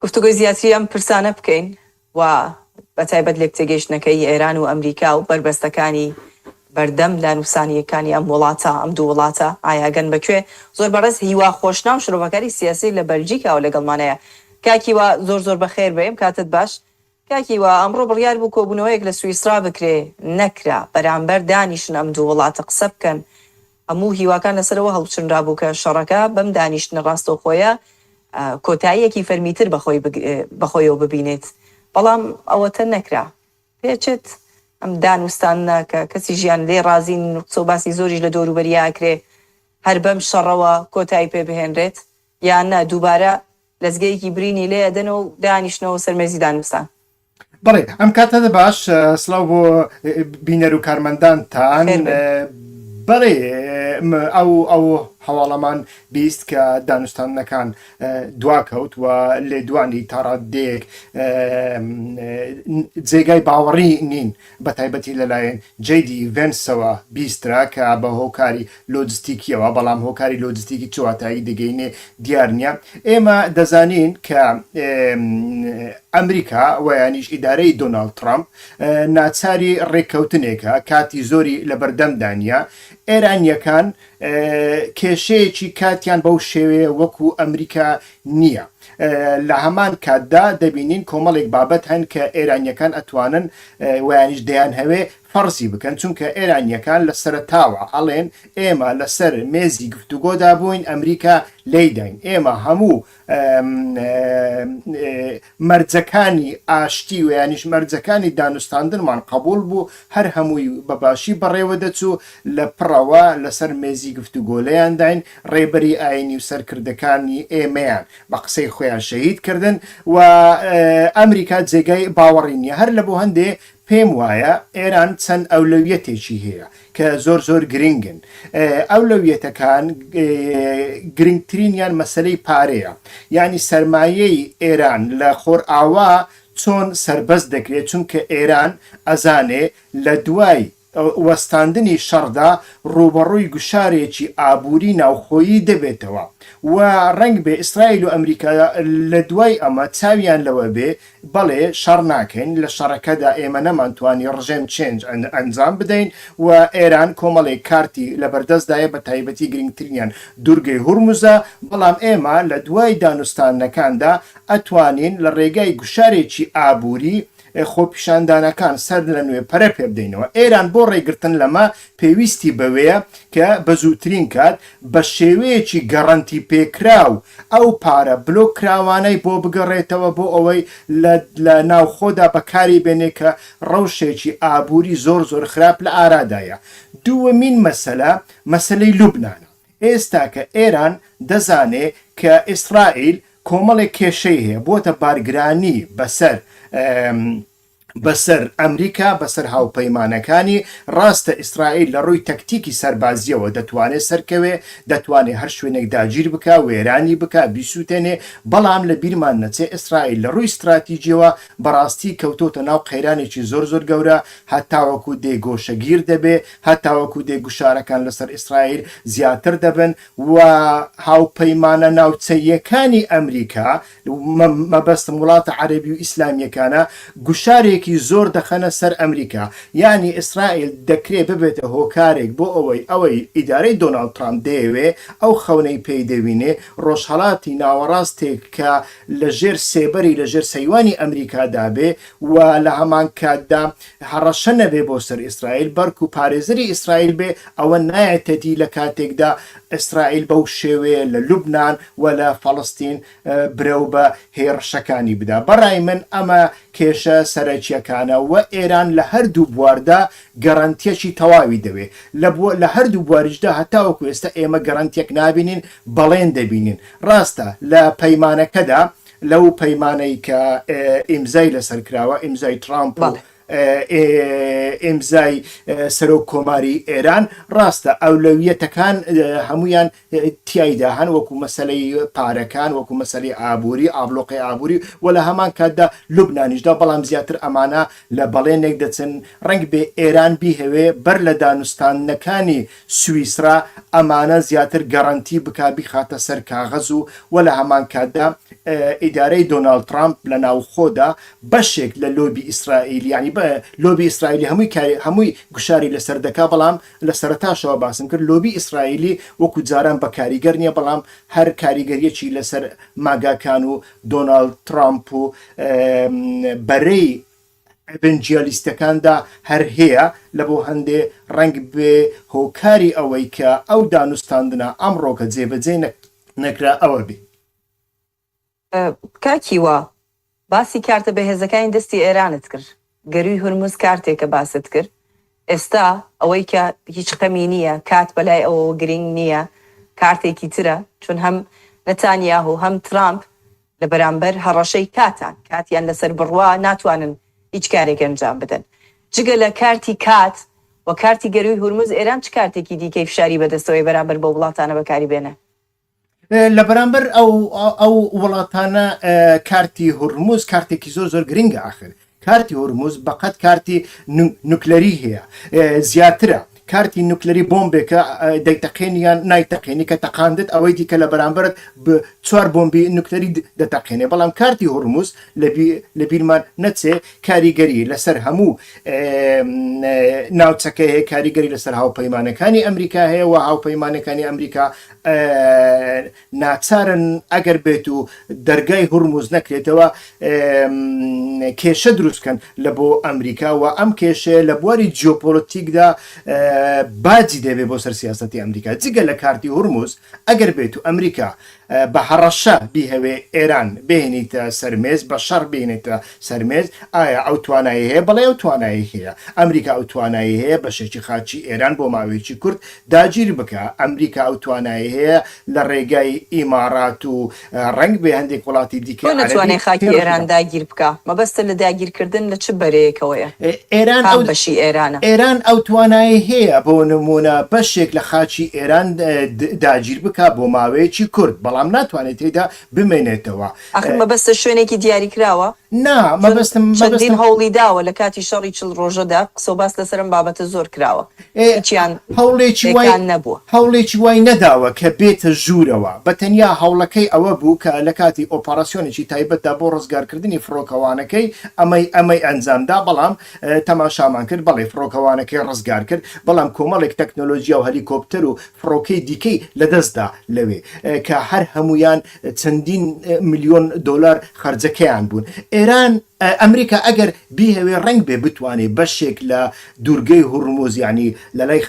گفتوگۆی زیاتری ئەم پرسانە بکەین و بەتایبەت لێک تێگەیشتنەکەی ئێران و ئەمریکا و بربەستەکانی بەردەم لە نووسانیەکانی ئەم وڵاتە ئەم دوو وڵاتە ئایاگەن بەکوێ زۆر بەڕێز هیوا خۆشناو شرۆڤەکاری سیاسی لە بەلجیکا و لەگەڵمانەیە. کاکیوە زۆر بەخێر بێم کاتت باش. کاکیوە ئەمڕۆ بڕیار بوو کۆبوونەوەیەک لە سوئیسرا بکرێ نەکرا بەرامبەر دانیشتن ئەم دوو وڵاتە قسە بکەن هەموو هیواکان لەسەرەوە هەڵچنرا بوو کە شەڕەکە بەم دانیشتنە ڕاستەوخۆیە کۆتاییەکی فەرمیتر بەخۆیەوە ببینێت بەڵام ئەوەتە نەکرا پێچێت ئەم دانوستانە کە کەسی ژیان لێ ڕازین قسە و باسی زۆریش لە دەوروبەریاکرێ هەر بەم شەڕەوە کۆتایی پێ بهێنرێت یان نە دووبارە لەزگەیەکی برینی لێ ئەدەن و دانیشتنەوە سەرمێزی دانوستان. بەڵێ ئەم کاتەدا باش سڵاو بۆ بینەر و کارمەندانتان بەڵێ ئەو هەواڵەمان بیست کە دانوستانەکان دواکەوت و لێ دوانی تاڕادێک جێگای باوەڕی نین بە تایبەتی لەلایەن جێدی ڤێنسەوە بیسترا کە بە هۆکاری لۆجستیکیەوە بەڵام هۆکاری لۆجستیکی چواتایی دەگەینێ دیار نییە. ئێمە دەزانین کە ئەمریکا ویانیش ئیدارەی دۆناڵد ترامپ ناچاری ڕێککەوتنێکە کاتی زۆری لە بەردەمدانە ئێرانیەکان کێشەیەکی کاتیان بەو شێوەیە وەکو ئەمریکا نییە. لە هەمان کاتدا دەبینین کۆمەڵێک بابەت هەن کە ئێرانیەکان ئەتوانن ویانیش دەیان هەوێ فەرزی بکەن چونکە ئێرانیەکان لە سەرتاوە هەڵێن ئێمە لەسەر مێزی گفتوگۆدا بووین ئەمریکا لێداین ئێمە هەموو مەرجەکانی ئاشتی و یانیش مەرجەکانی دانوستاندنمان قبول بوو هەر هەمووی بەباشی بەڕێوە دەچوو لە پڕەوە لەسەر مێزی گفتوگۆ لەیان داین ڕێبەری ئاینی و سەرکردەکانی ئێمەیان بە قسەی خۆیان شەهید کردن و ئەمریکا جێگای باوەڕی نییە. هەر لە بۆ هەندێ پێم وایە ئێران چەند ئەولەویەتێکی هەیە کە زۆر گرنگن. ئەولەویەتەکان گرنگترینیان مەسلەی پارەیە یعنی سەرمایەی ئێران لە خۆر ئاوا چۆن سربەست دەکرێت چونکە ئێران ئەزانێ لە دوای وەستاندنی شەڕدا ڕوبەڕووی گوشارێکی ئابووری ناوخۆیی دەبێتەوە و ڕنگ بێ ئیسرائیل و ئەمریکا لە دوای ئەمە چاویان لەوە بێ بەڵێ شەڕ ناکەین لە شەڕەکەدا ئێمە نەمانتوانی ڕژێم چێنج ئەنجام بدەین و ئێران کۆمەڵێک کارتی لە بەردەستدایە بە تایبەتی گرنگترینیان دوورگەی هورموزە بەڵام ئێمە لە دوای دانوستانەکاندا ئەتوانین لە ڕێگای گوشارێکی ئابووری خۆپیشاندانەکان سەر لە نوێ پەرە پێ بدەینەوە. ئێران بۆ ڕێگرتن لەمە پێویستی بەوەیە کە بە زووترین کات بە شێوەیەکی گەڕەنتی پێکراو ئەو پارە بلۆک کراوانەی بۆ بگەڕێتەوە بۆ ئەوەی لە ناوخۆدا بەکاری بێنێ کە ڕەوشێکی ئابووری زۆر خراپ لە ئارادایە. دووەمین مەسەلەی لوبنانە. ئێستا کە ئێران دەزانێ کە ئیسرائیل کۆمەڵێک کێشەی هەیە بۆتە بارگرانی بەسەر ئەمریکا بەسەر هاوپەیمانەکانی ڕاستە ئیسرائیل لە ڕووی تەکتیکی سەربازیەوە دەتوانێت سەرکەوێ دەتوانێت هەر شوێنێک داگیر بکە وێرانی بکە بیسووتێنێ بەڵام لە بیرمان نەچێ ئیسرائیل لە ڕووی استراتیژیەوە بەڕاستی کەوتۆتە ناو قەیرانێکی زۆر گەورە هەتاوەکو دێگۆشەگیر دەبێ هەتاوەکو دێگوشارەکان لەسەر ئیسرائیل زیاتر دەبن و هاوپەیمانە ناوچەیەکانی ئەمریکا مەبەستم وڵاتە عەرەبی و ئیسلامیەکانە گوشارێک زۆر دەخەنە سەر ئەمریکا یعنی ئیسرائیل دەکرێت ببێتە هۆکارێک بۆ ئەوەی ئیدارەی دۆناڵد ترامپ دەیەوێ ئەو خەونەی پێی دەوینێ ڕۆژهەڵاتی ناوەڕاستێک کە لە ژێر سێبەری لە ژێر سەیوانی ئەمریکادا بێ و لە هەمان کاتدا هەڕەشە نەبێ بۆ سەر ئیسرائیل بەرک و پارێزەری ئیسرائیل بێ ئەوە نایەتەتی لە کاتێکدا ئیسرائیل بەو شێوەیە لە لوبنان و لە فەڵەستین برەو بە هێرشەکانی بدا. بەڕای من ئەمە کێشە سەرەکیەکانە و ئێران لە هەردوو بواردا گەڕەنتیەکی تەواوی دەوێ لە هەردوو بواریشدا هەتاوەکو ئێستا ئێمە گەڕەنتیەک نابینین بەڵێن دەبینین. ڕاستە لە پەیمانەکەدا لەو پەیمانەی کە ئیمزای لەسەرکراوە ئیمزای ترامپ ئێمزای سەرۆک کۆماری ئێران ڕاستە ئەولەویەتەکان هەمویان تایدا هەن وەکو مەسەلەی پارەکان وەکو مەسەلەی ئابووری ئابلۆقی ئابووری و لە هەمان کاتدا لوبنانیشدا بەڵام زیاتر ئەمانە لە بەڵێنێک دەچن ڕەنگ بێ ئێران بیهەوێ بەر لە دانوستانەکانی سویسرا ئەمانە زیاتر گەڕەنتی بکبی خاتە سەر کاغەز و لە هەمان کاتدا ئیدارەی دۆناڵد ترامپ لە ناوخۆدا بەشێک لە لۆبی ئیسرائیل ینی بە لۆبی ئیسرائیلی هەمووی گوشاری لەسەر دەکا بەڵام لە سەرەتاشەوە باسم کرد لۆبی ئیسرائیلی وەکو جاران بە کاریگەر نییە بەڵام هەر کاریگەریەکی لەسەر ماگاکان و دۆناڵد ترامپ و بەرەی ئەڤنجیالیستەکاندا هەر هەیە لە بۆ هەندێ ڕنگ بێ هۆکاری ئەوەی کە ئەو دانوستاندنە ئەمڕۆکە جێبەجێ نەکرا ئەوە بێ. کاکیوە باسی کارتە بەهێزەکانی دەستی ئێرانت کرد گەروی هورموز کارتێکە باست کرد ئێستا ئەوەی کە هیچ خەمی نییە کات بەلای ئەوە گرنگ نییە کارتێکی ترە چون هەم نەتانیاهو و هەم ترامپ لە بەرامبەر هەڕەشەی کاتیان لەسەر بڕوا ناتوانن هیچ کارێک ئەنجام بدەن جگە لە کارتی کات و کارتی گەروی هورموز ئێران چ کارتێکی دیکەی فشاری بەدەستەوەی بەرامبەر بە وڵاتانە بەکاری بێنە لە بەرامبەر ئەو وڵاتانە کارتی هورموز کارتێکی زۆر گرنگە ئاخر کارتی هورموز بەقەت کارتی نوکلەری هەیە زیاترە کارتی نوکلەری بۆمبێکە دەیتەقێنیان نایتەقێنی کە تەقاندت ئەوەی دیکە لە بەرامبەرت چوار بۆمبی نوکلەری دەتەقێنێ بەڵام کارتی هورموز لە بیرمان نەچێ کاریگەری لەسەر هەموو ناوچەکە هەیە کاریگەری لەسەر هاوپەیمانەکانی ئەمریکا هەیە و هاوپەیمانەکانی ئەمریکا ناچارن ئەگەر بێت و دەرگای هورموز نەکرێتەوە کێشە دروستکەن لە بۆ ئەمریکا و ئەم کێشەیە لە بواری جیۆپۆلیتیکدا باجی دەبێت بۆ سەر سیاسەتی ئەمریکا جگە لە کارتی هورموز ئەگەر بێت و ئەمریکا بە هەڕەشە بیهەوێ ئێران بهێنیتە سەرمێز بە شەڕ بهێنێتە سەرمێز ئایا ئەو توانایی هەیە بەڵێ ئەو توانایی هەیە ئەمریکا ئەو توانایی هەیە بەشێکی خاچی ئێران بۆ ماوەیەکی کورت داگیر بکە ئەمریکا ئەو توانایی هەیە لە ڕێگای ئیمارات و ڕنگ بێ هەندێک وڵاتی دیکە ناتوانێت خاکی ئێران داگیر بکە مەبەستە لە داگیرکردن لە چ بەرەیەکەوەیە ئێران ئەو بەشی ئێرانە ئێران ئەو توانایی هەیە بۆ نمونە بەشێک لە خاچی ئێران داگیر بکە بۆ ماوەیەکی کورت بەڵام ناتوانێت تێدا بمێنێتەوە ئەخر مەبەستە شوێنێکی دیاری کراوە چەندین هەوڵی داوە لە کاتی شەڕی 40 ڕۆژەدا قسە و باس لەسەرم بابەتە زۆر کراوە هەوڵێکی وای نەداوە کە بێتە ژوورەوە بەتەنیا هەوڵەکەی ئەوە بوو کە لە کاتی ئۆپەراسیۆنێکی تایبەتدا بۆ ڕزگارکردنی فڕۆکەوانەکەی ئەمەی ئەنجامدا بەڵام تەماشامان کرد بەڵێ فڕۆکەوانەکەی ڕزگار کرد بەڵام کۆمەڵێک تەکنۆلۆژیا و هەلیکۆپتەر و فڕۆکەی دیکەی لەدەستدا لەوێ کە هەر هەمویان چەندین ملیۆن دۆلار خەرجەکەیان بوون ئێران ئەمریکا ئەگەر بیهەوێ ڕنگ بێ بتوانێت بەشێک لە دوورگەی هورموز ینی لە لای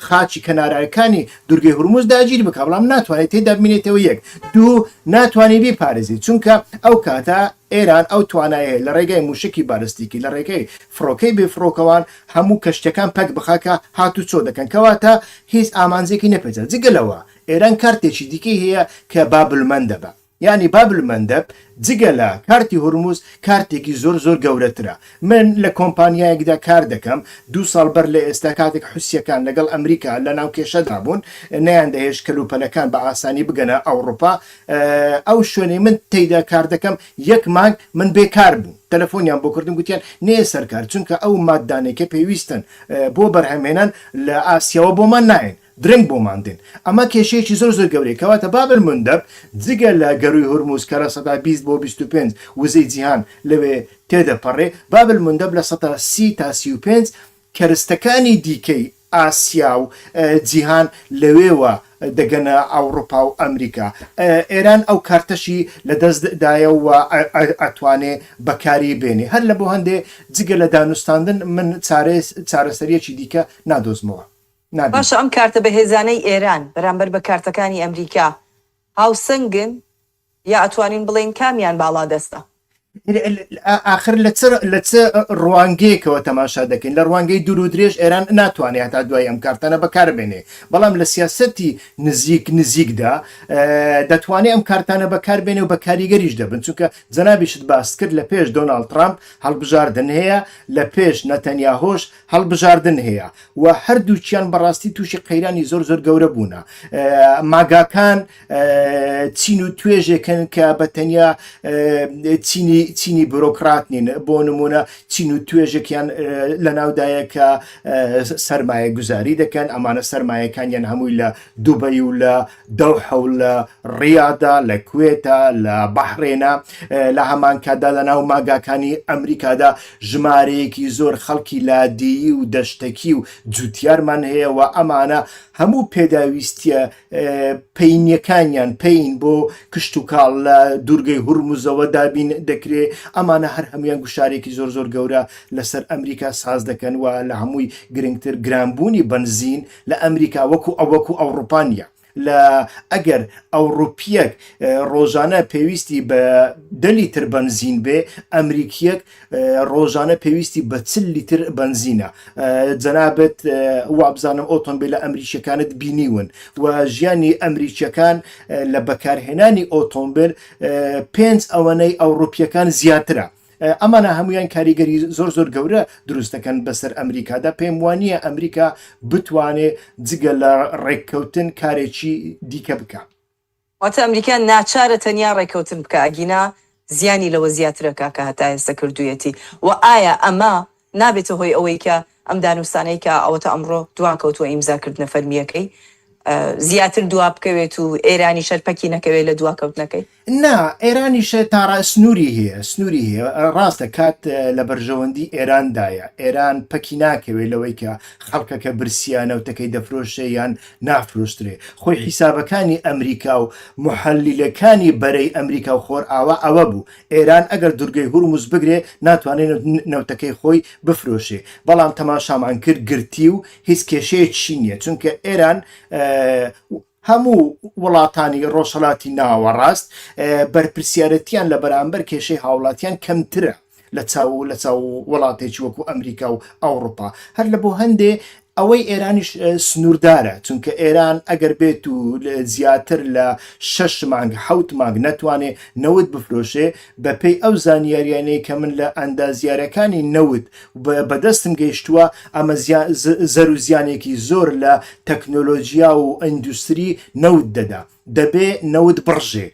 خاچی کەنارایەکانی دوورگەی هورموز داگیر بکە بەڵام ناتوانێت تێدا بمێنێتەوە یەک دوو ناتوانێت بیپارێزیت چونکە ئەو کاتە ئێران ئەو توانایە لە ڕێگای موشکی بارستیکی لە ڕێگەی فڕۆکەی بێفرۆکەوان هەموو کەشتەکان پەک بخاکە هاتو چۆ دەکەن کەواتە هیچ ئامانجێکی نەپێجە جگەلەوە ئێران کارتێکی دیکەی هەیە کە بابلمەندەبە یعنی بابلمەندەب جگە لە کارتی هورموز کارتێکی زۆر گەورەترە من لە کۆمپانیایەکدا کار دەکەم 2 ساڵ بەر لە ئێستا کاتێک حوسیەکان لەگەڵ ئەمریکا لە ناو کێشەدا بوون نەیان دەهێش کەلوپەلەکان بە ئاسانی بگەنە ئەوروپا ئەو شوێنەی من تێیدا کار دەکەم یەک مانگ من بێکار بوو تەلەفۆنیان بۆ کردم گوتیان نێ سەرکار چونکە ئەو ماددانێکە پێویستن بۆ بەرهەمێنان لە ئاسیاوە بۆمان نایەن درنگ بۆماندن ئەمە کێشەیەکی زۆر گەورەی کەواتە بابلمەندەب جگە لە گەروی هورموز کە لە 120 بۆ 25 وزەی جیهان لەوێ تێدەپەڕێ بابلمەندەب لە 130 تا 35 کەرستەکانی دیکەی ئاسیا و جیهان لەوێوە دەگەنە ئەوروپا و ئەمریکا ئێران ئەو کارتەشی لە دەستدایە و ئەتوانێ بەکاری بێنێ هەر لە بۆ هەندێ جگە لە دانوستاندن من چارەسەریەکی دیکە نادۆزمەوە باشە ئەم کارتە بەهێزانەی ئێران بەرامبەر بە کارتەکانی ئەمریکا هاوسەنگن یا ئەتوانین بڵێن کامیان باڵا دەستە آخر لە ڕوانگەیەکەوە تەماشا دەکەین لە ڕوانگەی دوور و درێژ ئێران ناتوانێت تا دوای ئەم کارتانە بەکاربێنێ بەڵام لە سیاسەتی نزیکدا دەتوانێت ئەم کارتانە بەکاربێنێ و بە کاریگەریش دەبن چونکە جەنابیشت باس کرد لە پێش دۆناڵد ترامپ هەڵبژاردن هەیە لە پێش نەتەنیاهۆش هەڵبژاردن هەیە و هەردووچیان بەڕاستی تووشی قەیرانی زۆر گەورە بوونە ماگاکان چین و توێژێکن کە بەتەنیا چینی بۆرۆکرات نین بۆ نمونە چین و توێژێکیان لە ناودایە کە سەرمایە گوزاری دەکەن ئەمانە سەرمایەکانیان هەمووی لە دووبەی و لە دەوحە و لە ڕیادا لە کوێتە لە بەحرێنە لە هەمان کادا لە ناو ماگاکانی ئەمریکادا ژمارەیەکی زۆر خەڵکی لادیی و دەشتەکی و جوتیارمان هەیە و ئەمانە هەموو پێداویستیە پەینیەکانیان پێین بۆ کشت و کاڵ لە دوورگەی هورموزەوە دابین دەکرێت ئەمانە هەر هەمویان گوشارێکی زۆر گەورە لەسەر ئەمریکا ساز دەکەن و لە هەمووی گرنگتر گرانبوونی بنزین لە ئەمریکا وەکو ئەوروپانیە لە ئەگەر ئەوروپیەک ڕۆژانە پێویستی بە 10 لیتر بنزین بێ ئەمریکیەک ڕۆژانە پێویستی بە 40 لیتر بنزینە جەنابەت وابزانم ئۆتۆمبیلە ئەمریکیەکانت بینیون و ژیانی ئەمریکیەکان لە بەکارهێنانی ئۆتۆمبیل 5 ئەوەنەی ئەوروپیەکان زیاترە ئەمانە هەمویان کاریگەری زۆر گەورە دروست دەکەن بەسەر ئەمریکادا پێم وانە ئەمریکا بتوانێت جگە لە ڕێککەوتن کارێکی دیکە بکە واتە ئەمریکا ناچارە تەنیا ڕێککەوتن بکە ئەگینا زیانی لەوە زیاترەکە کە هەتا ئێستا کردوویەتی و ئایا ئەمە نابێتە هۆی ئەوەی کە ئەم دانوستانەی کە ئەوەتە ئەمڕۆ دواکەوتووە ئیمزاکردنە فەرمیەکەی زیاتر دوا بکەوێت و ئێرانی شەرپەکی نەکەوێت لە دواکەوتنەکەی نا ئێرانیشە تاڕ سنووری هەیە ڕاستە کات لە بەرژەوەندی ئێراندایە ئێران پەکی ناکەوێت لەوەی کە خەڵکەکە برسیانەوتەکەی دەفرۆشێ یان نافرۆشترێ خۆی حیسابەکانی ئەمریکا و محەلیلەکانی بەرەی ئەمریکا و خۆر ئاوا ئەوە بوو ئێران ئەگەر دوورگەی هورموز بگرێ ناتوانێت نەوتەکەی خۆی بفرۆشێ بەڵام تەماشامان کرد گرتی و هیچ کێشەیەکی نییە چونکە ئێران هەموو وڵاتانی ڕۆژهەڵاتی ناوەڕاست بەرپرسیارەتیان لە بەرامبەر کێشەی هاوڵاتیان کەمترە لە چاو وڵاتێکی وەکو ئەمریکا و ئەوروپا هەر لە بۆ هەندێ ئەوەی ئێرانیش سنووردارە چونکە ئێران ئەگەر بێت و زیاتر لە 6 مانگ 7 مانگ نەتوانێت نەوت بفرۆشێ بەپێی ئەو زانیاریانەی کە من لە ئەندازیارەکانی نەوت بەدەستم گەیشتووە ئەمە زەر و زیانێکی زۆر لە تەکنۆلۆژیا و ئیندوستری نەوت دەدا دەبێ نەوت بڕژێ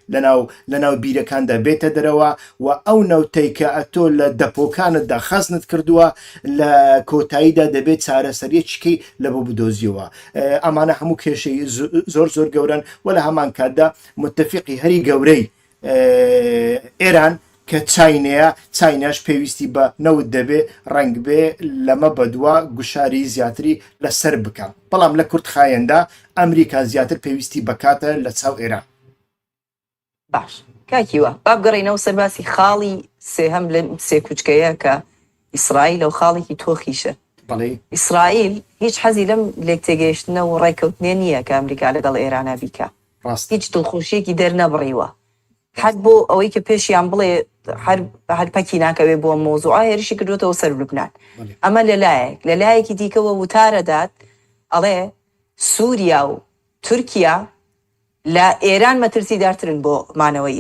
لەناو بیرەکاندا بێتە دەرەوە و ئەو نەوتەی کە ئەتۆ لە دەپۆکانتدا خەزنت کردووە لە کۆتاییدا دەبێت چارەسەریەکەی لە بۆ بدۆزیەوە ئەمانە هەموو کێشەی زۆر گەورن و لە هەمان کاتدا متتەفیقی هەری گەورەی ئێران کە چاینەش پێویستی بە نەوت دەبێ ڕنگ بێ لەمە بەدووە گوشاری زیاتری لەسەر بکە بەڵام لە کورتخایەندا ئەمریکا زیاتر پێویستی بکاتە لە چاو ئێران باش کاکیوە بابگەڕێنەوە سەرباسی خاڵی سێهەم لە سێ کوچکەیە کە ئیسرائیل لەو خاڵێکی تۆخیشە ئیسرائیل هیچ حەزی لەم لێکتێگەیشتنە و ڕێککەوتنێ نییە کە ئەمریکا لەگەڵ ئێرانە بیکە هیچ دڵخۆشیێکی دەرنەبڕیوە حد بۆ ئەوەی کە پێشیان بڵێ هەر پەکی ناکەوێت بۆ مۆزوعە هێرشی کردوێتەوە سەر لوبنان ئەمە لەلایەکی دیکەوە وتارەدات ئەڵێ سووریا و تورکیا لە ئێران مەترسیدارترن بۆ مانەوەی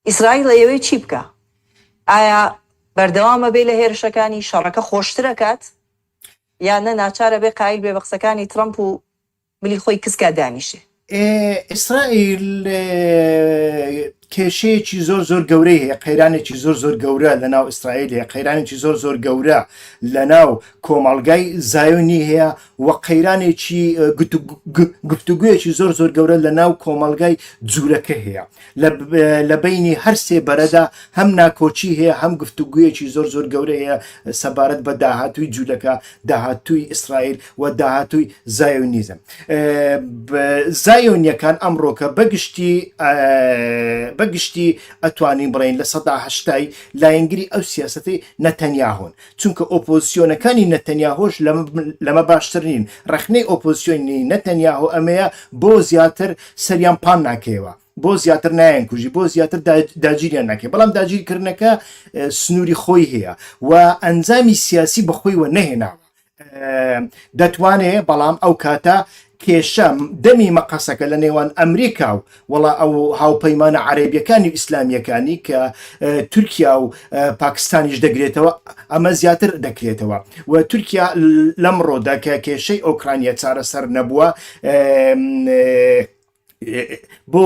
ئیسرائیل لە ئێوەی چی بکە ئایا بەردەوامە بێ لە هێرشەکانی شەڕەکە خۆشترەکات یانە ناچارە بێ قایل بێ بە قسەکانی ترەمپ و ملی خۆی کسکا دانیشێ ئیسرائیل کێشەیەکی زۆر گەورەی هەیە قەیرانێکی زۆر گەورە لە ناو ئیسرائیل هەیە قەیرانێکی زۆر گەورە لە ناو کۆمەڵگای زایۆنی هەیە و قەیرانێکی گفتوگویەکی زۆر گەورە لە ناو کۆمەڵگای جوولەکە هەیە لە بینی هەر سێ بەرەدا هەم ناکۆچی هەیە هەم گفتوگویەکی زۆر گەورە هەیە سەبارەت بە داهاتووی جوولەکە داهاتووی ئیسرائیل و داهاتووی زایۆنیزم زایۆنیەکان ئەمڕۆکە بەگشتی ئەتوانین بڵێن لە 1970 لایەنگری ئەو سیاسەتی نەتەنیاهۆن چونکە ئۆپۆزیسیۆنەکانی نەتەنیاهۆش لەمە باشترین ڕەخنەی ئۆپۆزیسیۆنی نەتەنیاهۆ ئەمەیە بۆ زیاتر سەریان پان ناکەوە بۆ زیاتر نایەن کوژی، بۆ زیاتر داگیریان ناکەێت. بەڵام داگیرکردنەکە سنووری خۆی هەیە و ئەنجامی سیاسی بەخۆیوە نەهێناوە. دەتوانێت بەڵام ئەو کاتە کێشە دەمی مەقەسەکە لە نێوان ئەمریکا و وڵا ئەو هاوپەیمانە عەرەبیەکانی و ئیسلامیەکانی کە تورکیا و پاکستانیش دەگرێتەوە، ئەمە زیاتر دەکرێتەوە و تورکیا لەمڕۆدا کە کێشەی ئۆکرانیا چارەسەر نەبووە بۆ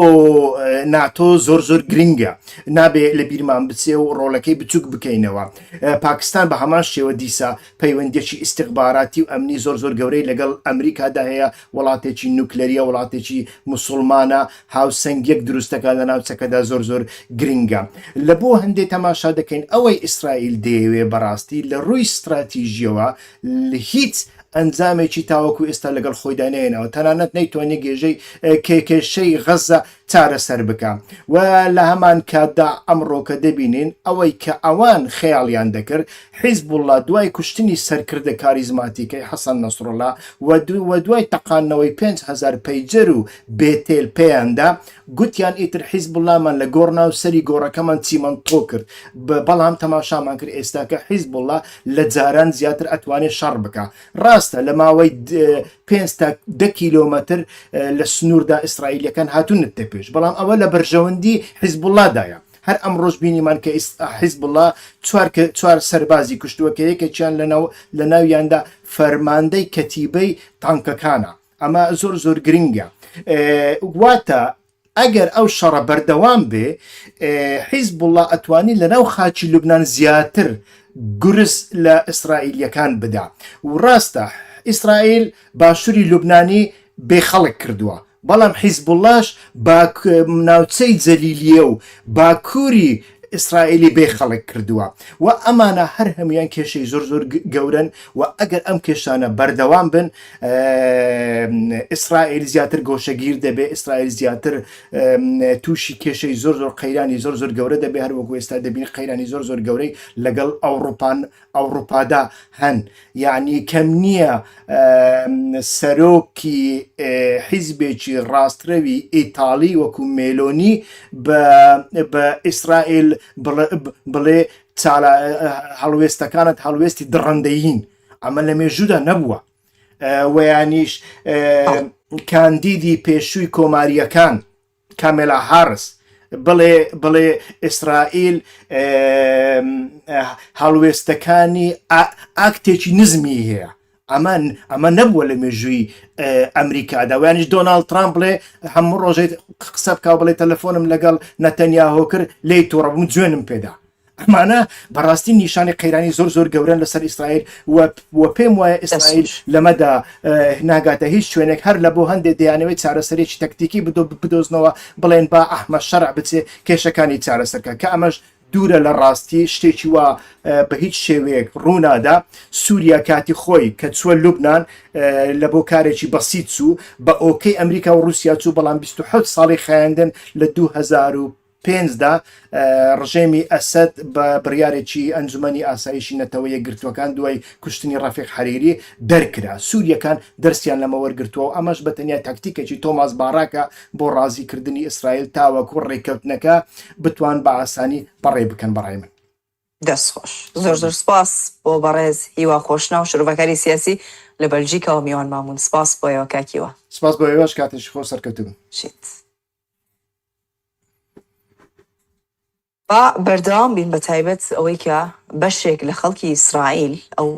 ناتۆ زۆر گرنگە، نابێت لە بیرمان بچێ و ڕۆڵەکەی بچووک بکەینەوە. پاکستان بە هەمان شێوە دیسا پەیوەندێکی ئیستیخباراتی و ئەمنی زۆر گەورەی لەگەڵ ئەمریکادا هەیە، وڵاتێکی نوکلەریە، وڵاتێکی موسڵمانە، هاوسەنگیەک دروستەکە لە ناوچەکەدا زۆر گرنگە. لە بۆ هەندێک تەماشا دەکەین ئەوەی ئیسرائیل دەیەوێ بەڕاستی لە ڕووی استراتیژیەوە هیچ ئەنجامێکی تاوەکو ئێستا لەگەڵ خۆیدا نێنەوە، تەنانەت نەیتوانێت کێشەی غەزە چارەسەر بکە. و لە هەمان کاتدا ئەمڕۆکە دەبینین ئەوەی کە ئەوان خەیاڵیان دەکرد، حیزبوڵڵا دوای کوشتنی سەرکردە کاریزماتیکەی حەسەن نەسڕوڵڵا و دوای تەقانەوەی 5,000 پەیجەر و بێتێل پێیاندا، گوتیان ئیتر حیزبوڵڵامان لە گۆڕناو سەری گۆڕەکەمان چیمەنتۆ کرد. بەڵام تەماشامان کرد ئێستا کە حیزبوڵڵا لە جاران زیاتر ئەتوانێت شەڕ بکە. ڕاستە لە ماوەی 5 تا 10 کیلۆمەتر لە سنووردا ئیسرائیلەکان هاتوونت تەپێش، بەڵام ئەوە لە بەرژەوەندی حیزبوڵڵادایە. هەر ئەمڕۆژ بینیمان کە حیزبوڵڵا 4 سەربازی کوشتووە کە یەکێکیان لە ناویاندا فەرماندەی کەتیبەی تانکەکانە. ئەمە زۆر گرنگە. واتە ئەگەر ئەو شەڕە بەردەوام بێ، حیزبوڵڵا ئەتوانی لەناو خاچی لوبنان زیاتر گورس لە ئیسرائیلیەکان بدا. و ڕاستە ئیسرائیل باشووری لوبنانی بێخەڵک کردووە، بەڵام حیزبوڵڵاش ناوچەی جەلیلیە و باکووری ئیسرائیلی بێخەڵک کردووە و ئەمانە هەر هەمویان کێشەی زۆر گەورن و ئەگەر ئەم کێشانە بەردەوام بن، ئیسرائیل زیاتر گۆشەگیر دەبێ، ئیسرائیل زیاتر تووشی کێشەی زۆر قەیرانی زۆر گەورە دەبێ. هەروەکو ئێستا دەبین قەیرانی زۆر گەورەی لەگەڵ ئەوروپادا هەن. یعنی کەم نییە سەرۆکی حیزبێکی ڕاسترەوی ئیتاڵی وەکو مێلۆنی بە ئیسرائیل بڵێ هەڵوێستەکانت هەڵوێستی دڕندەیین. ئەمە لە مێژوودا نەبووە. ویانیش کاندیدی پێشووی کۆماریەکان کامێلا هارس بڵێ ئیسرائیل هەڵوێستەکانی ئاکتێکی نزمی هەیە. ئەمە نەبووە لە مێژووی ئەمریکادا. ویانیش دۆناڵد ترامپ بڵێ هەموو ڕۆژێت قسە بکە بڵێ تەلەفۆنم لەگەڵ نەتەنیاهۆ کرد لی تووڕەبووم جوێنم پێدا. ئەمانە بەڕاستی نیشانی قەیرانی زۆر گەورن لەسەر ئیسرائیل و پێم وایە ئیسرائیل لەمەدا ناگاتە هیچ شوێنێک هەر لە بۆ هەندێک دەیانەوەی چارەسەرێکی تەکتیکی بدۆزنەوە بڵێن با ئەحمە شەرع بچێ کێشەکانی چارەسەرکە، کە ئەمەش دوورە لە ڕاستی شتێکی وا بە هیچ شێوەیەک ڕوونادا. سووریا کاتی خۆی کە چووە لوبنان لە بۆ کارێکی بەسیط چوو، بە ئۆکەی ئەمریکا و رووسیا چوو، بەڵام 27 ساڵی خایاندن لە 2005دا ڕژێمی ئەسەد بە بڕیارێکی ئەنجومەنی ئاسایشی نەتەوە یەکگرتووەکان دوای کوشتنی ڕەفیق حەریری دەرکرا. سووریەکان دەرسیان لەمە وەرگرتووە و ئەمەش بەتەنیا تاکتیکێکی تۆماس باراکە بۆ ڕازیکردنی ئیسرائیل تاوەکو ڕێککەوتنەکە بتوان بە ئاسانی بەڕێ بکەن. بەڕای من دەستخۆش. زۆر سپاس بۆ بەڕێز هیوا خۆشنا و شرۆڤەکاری سیاسی لە بەلژیکەوە میوان مامون. سپاس بۆیەوە کاکیوە. سپاس بۆ ئێوەش کاتێکی خۆ سەرکەوتبن. با بەردەوام بین بە تایبەت ئەوەی کە بەشێک لە خەڵکی ئیسرائیل ئەو